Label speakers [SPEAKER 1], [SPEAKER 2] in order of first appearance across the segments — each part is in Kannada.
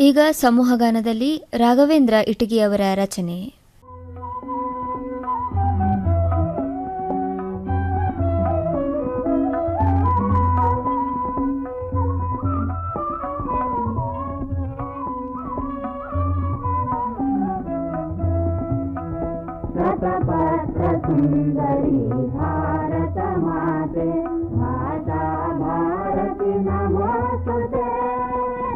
[SPEAKER 1] ಈಗ ಸಮೂಹಗಾನದಲ್ಲಿ ರಾಘವೇಂದ್ರ ಇಟಗಿಯವರ ರಚನೆ.
[SPEAKER 2] सुंदरी भारत माते भाषा भारती नमोस्तुते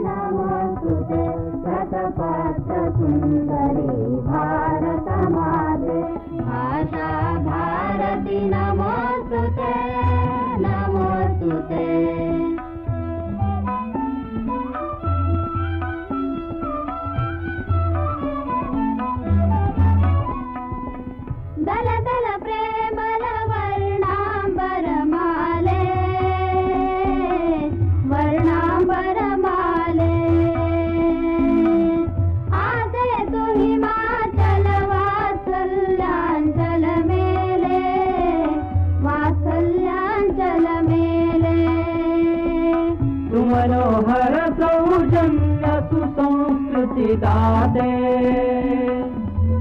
[SPEAKER 2] नमोस्तुते शतपत्र सुंदरी भारत माते भाषा भारती नमोस्तुते नमोस्तुते दल दल प्रेमल वर्णांबर माले वर्णांबर माले आते तु हिमाचल वात्सल्याञ्चल मेले वात्सल्याञ्चल मेले
[SPEAKER 3] तु मनोहर सौजन्य सुसंस्कृति दाते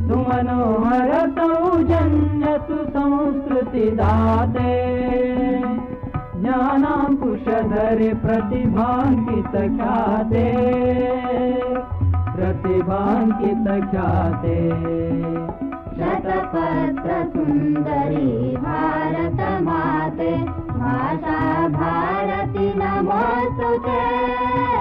[SPEAKER 3] तु मनोहर सौजन्य सुसंस्कृति दाते ज्ञानांकुशधरे प्रतिभांकित ख्याते प्रतिभांकित ख्याते
[SPEAKER 2] शतपत्र सुंदरी भारत माते भाषा भारती नमोस्तुते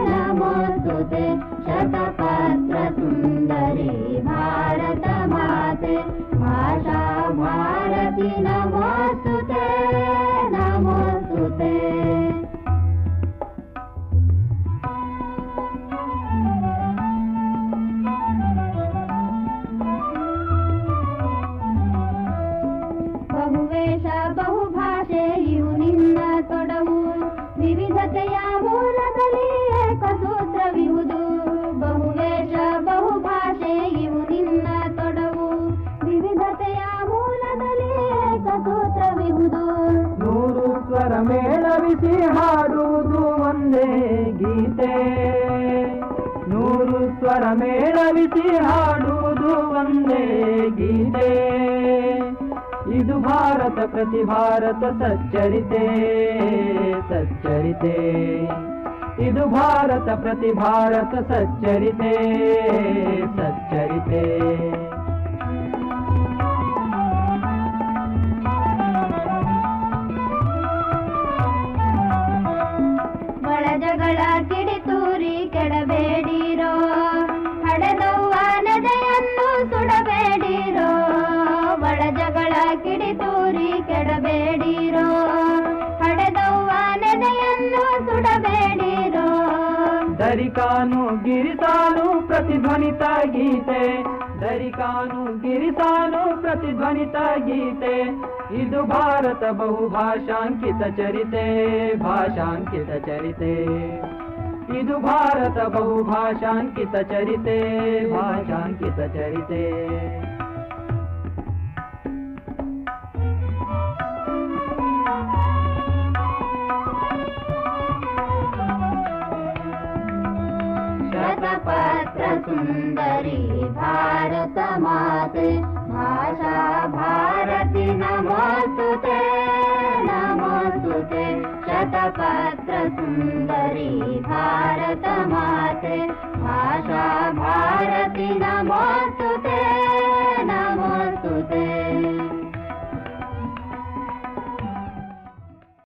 [SPEAKER 2] नमोस्तुते शतपत्र सुंदरी भारत माते भाषा भारती नमोस्तुते नमोस्तुते ಬಹುವೇಷ ಬಹುಭಾಷೆಯು ನಿನ್ನ ತೊಡವು ವಿವಿಧತೆಯ ಮೂಲದಲ್ಲಿ ಏಕಸೂತ್ರವಿಹುದು ಬಹುವೇಷ ಬಹುಭಾಷೆಯು ನಿನ್ನ ತೊಡವು ವಿವಿಧತೆಯ ಮೂಲದಲ್ಲಿ ಏಕಸೂತ್ರವಿಹುದು
[SPEAKER 3] ನೂರು ಸ್ವರ ಮೇಳವಿಸಿ ಹಾಡುವುದು ಒಂದೇ ಗೀತೆ ನೂರು ಸ್ವರ ಮೇಳವಿಸಿ ಹಾಡುವುದು ಒಂದೇ ಗೀತೆ ಇದು ಭಾರತ ಪ್ರತಿ ಭಾರತ ಸಚ್ಚರಿತೆ ಸಚ್ಚರಿತೆ ಇದು ಭಾರತ ಪ್ರತಿ ಭಾರತ ಸಚ್ಚರಿತೆ ಸಚ್ಚರಿತೆ
[SPEAKER 2] ಬಳಜಗಳ ಕಿಡಿತೂರಿ ಕೆಡಬೇಡಿರೋ ಹಡೆದವ್ವ ನೆದೆಯನ್ನು ಸುಡಬೇಡಿರೋ ಬಳಜಗಳ ಕಿಡಿತೂರಿ ಕೆಡಬೇಡಿರೋ ಹಡೆದವ್ವ ನೆದೆಯನ್ನು ಸುಡಬೇಡಿರೋ
[SPEAKER 3] ದರಿಕಾನು ಗಿರಿತಾನು ಪ್ರತಿಧ್ವನಿತ ಗೀತೆ ದರಿಕಾನು ಗಿರಿತಾನು ಪ್ರತಿಧ್ವನಿತ ಗೀತೆ ಇದು ಭಾರತ ಬಹುಭಾಷಾಂಕಿತ ಚರಿತೆ ಭಾಷಾಂಕಿತ ಚರಿತೆ ಇದು ಭಾರತ ಬಹುಭಾಷಾಂಕಿತ ಚರಿತೆ ಭಾಷಾಂಕಿತ ಚರಿತೆ
[SPEAKER 2] शतपत्र सुंदरी भारत माते भाषा भारती नमोस्तुते नमोस्तुते शतपत्र सुंदरी भारत माते भाषा